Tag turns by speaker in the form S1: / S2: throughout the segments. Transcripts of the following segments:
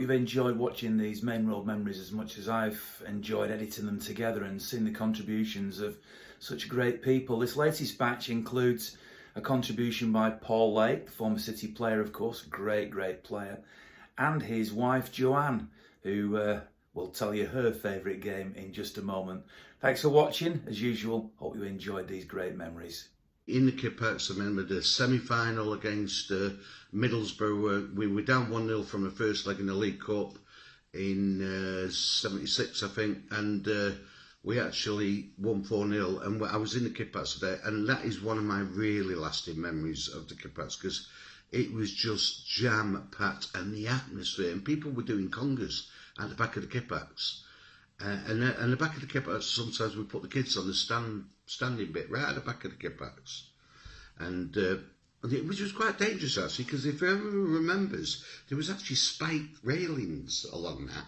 S1: you've enjoyed watching these Maine Road memories as much as I've enjoyed editing them together and seeing the contributions of such great people. This latest batch includes a contribution by Paul Lake, the former City player, of course, great player, and his wife JOANNE, who will tell you her favourite game in just a moment. Thanks for watching, as usual. Hope you enjoyed these great memories.
S2: In the Kippax, I remember the semi-final against Middlesbrough. We were down 1-0 from the first leg in the League Cup in '76, I think, and we actually won 4-0. And I was in the Kippax today, and that is one of my really lasting memories of the Kippax, because it was just jam-packed, and the atmosphere, and people were doing congas at the back of the Kippax. And the back of the Kippax, sometimes we put the kids on the standing bit right at the back of the Kippax, and which was quite dangerous actually, because if everyone remembers, there was actually spiked railings along that,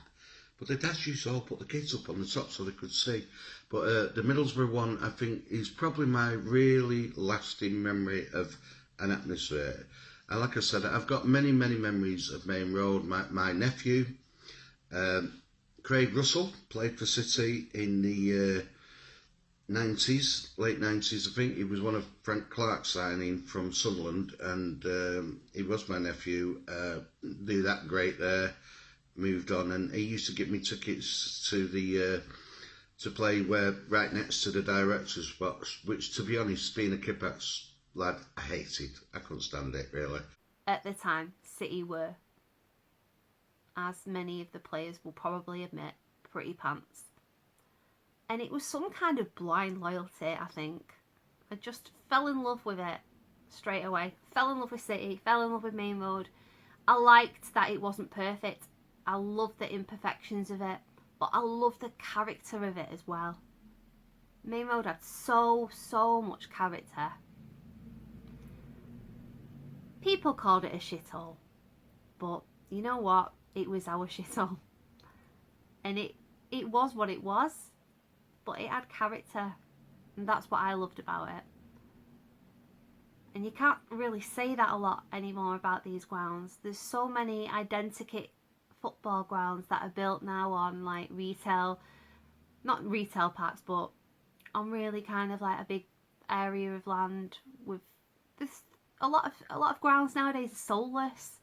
S2: but the dads used to all put the kids up on the top so they could see. But the Middlesbrough one, I think, is probably my really lasting memory of an atmosphere. And like I said, I've got many memories of Maine Road. My nephew, Craig Russell, played for City in the 90s, late 90s, I think. He was one of Frank Clark's signing from Sunderland, and he was my nephew. Do that great there, moved on, and he used to give me tickets to the to play right next to the director's box, which, to be honest, being a Kippax lad, I hated. I couldn't stand it, really.
S3: At the time, City were, as many of the players will probably admit, pretty pants. And it was some kind of blind loyalty, I think. I just fell in love with it straight away. Fell in love with City, fell in love with Maine Road. I liked that it wasn't perfect. I loved the imperfections of it, but I loved the character of it as well. Maine Road had so much character. People called it a shithole, but you know what? It was our shithole. And it was what it was, but it had character, and that's what I loved about it. And you can't really say that a lot anymore about these grounds. There's so many identical football grounds that are built now on like not retail parks, but on really kind of like a big area of land with this. A lot of grounds nowadays are soulless,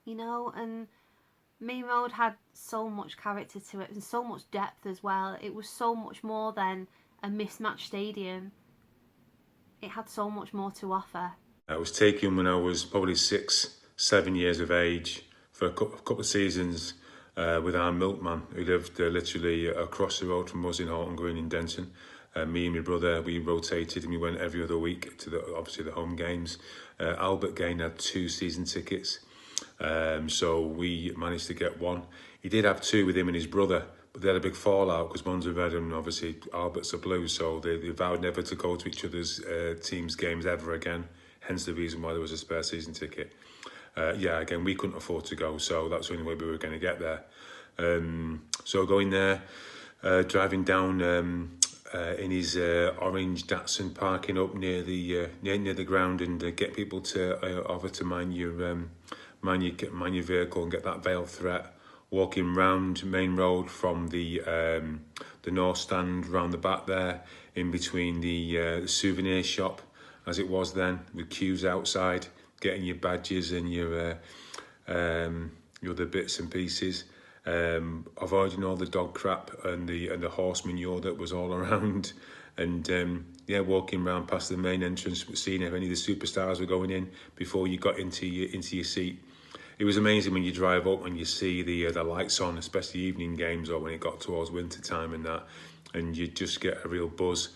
S3: you know, and Maine Road had so much character to it and so much depth as well. It was so much more than a mismatched stadium. It had so much more to offer.
S4: I was taken when I was probably 6-7 years of age for a couple of seasons with our milkman, who lived literally across the road from us in Horton Green in Denton. Me and my brother, we rotated and we went every other week to obviously the home games. Albert Gain had 2 season tickets, so we managed to get one. He did have 2 with him and his brother, but they had a big fallout because one's a red and obviously Albert's a blue, so they vowed never to go to each other's teams' games ever again, hence the reason why there was a spare season ticket. Again, we couldn't afford to go, so that's the only way we were going to get there. So going there, driving down in his orange Datsun, parking up near the ground, and get people to offer to mind your vehicle and get that veiled threat. Walking round Maine Road from the north stand round the back there, in between the souvenir shop as it was then, with queues outside, getting your badges and your other bits and pieces. Avoiding all the dog crap and the horse manure that was all around, and walking around past the main entrance, seeing if any of the superstars were going in before you got into your seat. It was amazing when you drive up and you see the lights on, especially evening games or when it got towards winter time and that, and you just get a real buzz.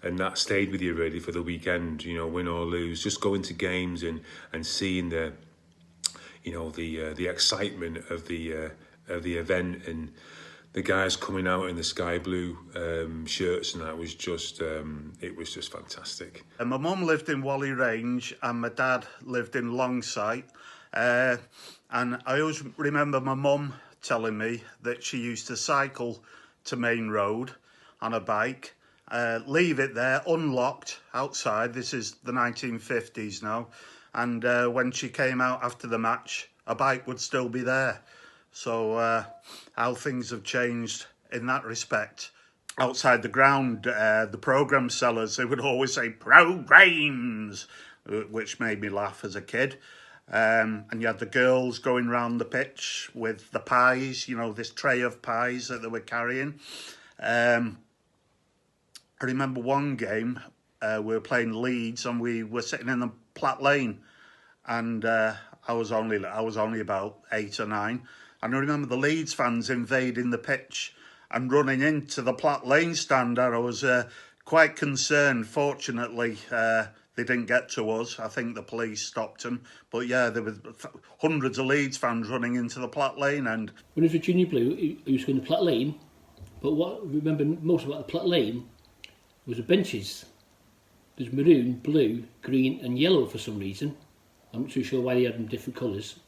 S4: And that stayed with you really for the weekend, you know, win or lose, just going to games and seeing the excitement of the event, and the guys coming out in the sky blue shirts, and that was just it was just fantastic.
S5: And my mum lived in Whalley Range and my dad lived in Longsight, and I always remember my mum telling me that she used to cycle to Maine Road on a bike, leave it there unlocked outside. This is the 1950s now, and when she came out after the match a bike would still be there. So how things have changed in that respect. Outside the ground, the programme sellers, they would always say programmes, which made me laugh as a kid. And you had the girls going round the pitch with the pies, you know, this tray of pies that they were carrying. I remember one game, we were playing Leeds and we were sitting in the Platt Lane, and I was only about 8 or 9, and I remember the Leeds fans invading the pitch and running into the Platt Lane stand. I was quite concerned. Fortunately, they didn't get to us. I think the police stopped them. But yeah, there were hundreds of Leeds fans running into the Platt Lane. And
S6: when I was a junior blue, I used to go in the Platt Lane. But what I remember most about the Platt Lane was the benches. There's maroon, blue, green and yellow for some reason. I'm not too sure why they had them different colours.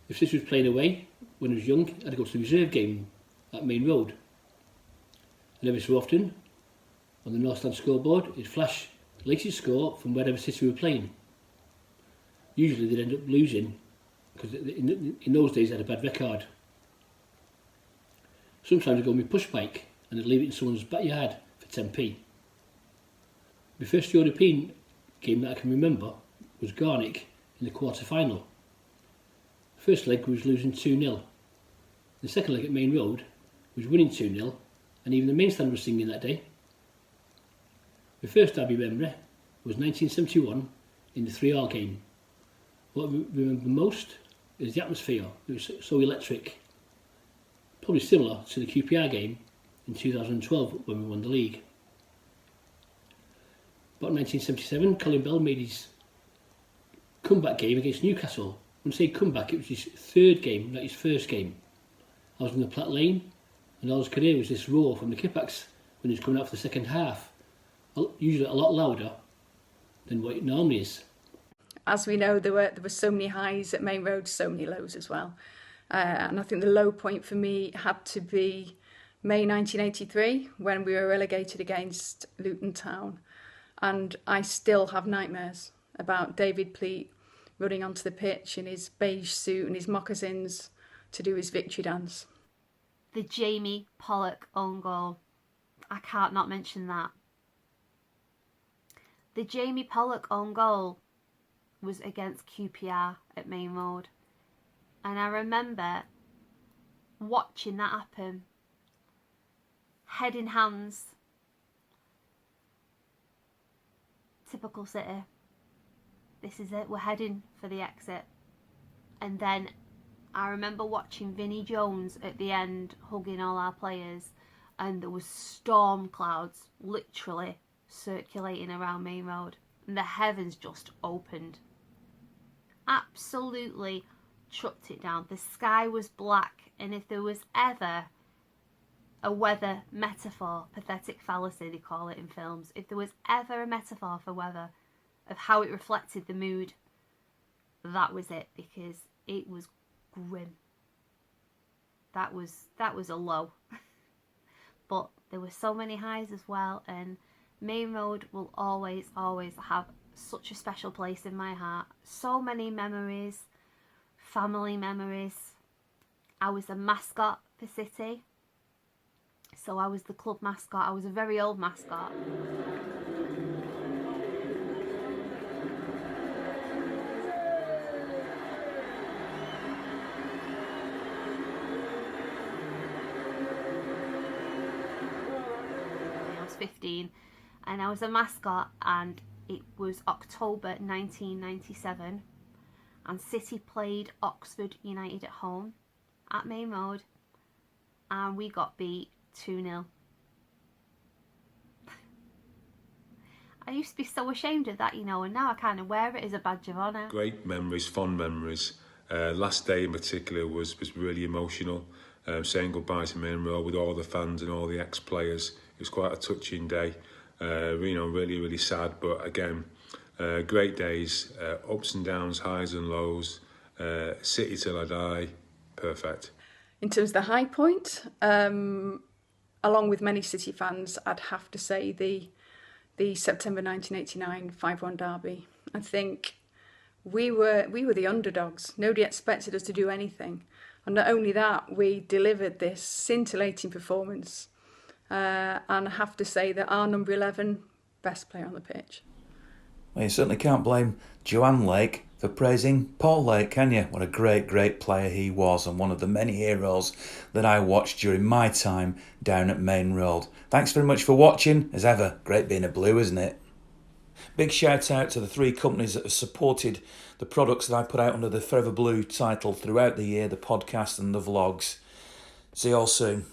S6: If this was playing away, when I was young, I'd go to the reserve game at Maine Road. And every so often, on the North Stand scoreboard, it'd flash the latest score from wherever city we were playing. Usually they'd end up losing, because in those days they had a bad record. Sometimes I'd go on my push bike and I'd leave it in someone's backyard for 10p. My first European game that I can remember was Garnick in the quarter-final. First leg was losing 2-0. The second leg at Maine Road was winning 2-0, and even the main stand was singing that day. My first derby memory was 1971 in the 3-all game. What I remember most is the atmosphere. It was so electric. Probably similar to the QPR game in 2012 when we won the league. About 1977, Colin Bell made his comeback game against Newcastle. When I say comeback, it was his third game, not his first game. I was in the Platt Lane, and all I could hear was this roar from the Kippax when he was coming out for the second half. Usually a lot louder than what it normally is.
S7: As we know, there were so many highs at Maine Road, so many lows as well. And I think the low point for me had to be May 1983, when we were relegated against Luton Town. And I still have nightmares about David Pleat running onto the pitch in his beige suit and his moccasins to do his victory dance.
S3: The Jamie Pollock own goal. I can't not mention that. The Jamie Pollock own goal was against QPR at Maine Road. And I remember watching that happen. Head in hands. Typical City. This is it, we're heading for the exit. And then I remember watching Vinnie Jones at the end hugging all our players, and there was storm clouds literally circulating around Maine Road, and the heavens just opened. Absolutely chucked it down. The sky was black, and if there was ever a weather metaphor, pathetic fallacy they call it in films, if there was ever a metaphor for weather, of how it reflected the mood, that was it, because it was grim. That was a low. But there were so many highs as well, and Maine Road will always have such a special place in my heart. So many memories, family memories. I was a mascot for City, so I was the club mascot. I was a very old mascot. I was 15 and I was a mascot, and it was October 1997 and City played Oxford United at home at Maine Road, and we got beat 2-0. I used to be so ashamed of that, you know, and now I kind of wear it as a badge of honour.
S4: Great memories, fond memories. Last day in particular was really emotional. Saying goodbye to Maine Road with all the fans and all the ex-players. It was quite a touching day. You know, really sad, but again, great days, ups and downs, highs and lows. City till I die, perfect.
S7: In terms of the high point, along with many City fans, I'd have to say the September 1989 5-1 derby. I think we were the underdogs. Nobody expected us to do anything. And not only that, we delivered this scintillating performance. And I have to say that our number 11, best player on the pitch.
S1: Well, you certainly can't blame JOANNE Lake for praising Paul Lake, can you? What a great, great player he was, and one of the many heroes that I watched during my time down at Maine Road. Thanks very much for watching. As ever, great being a Blue, isn't it? Big shout out to the 3 companies that have supported the products that I put out under the Forever Blue title throughout the year, the podcast and the vlogs. See you all soon.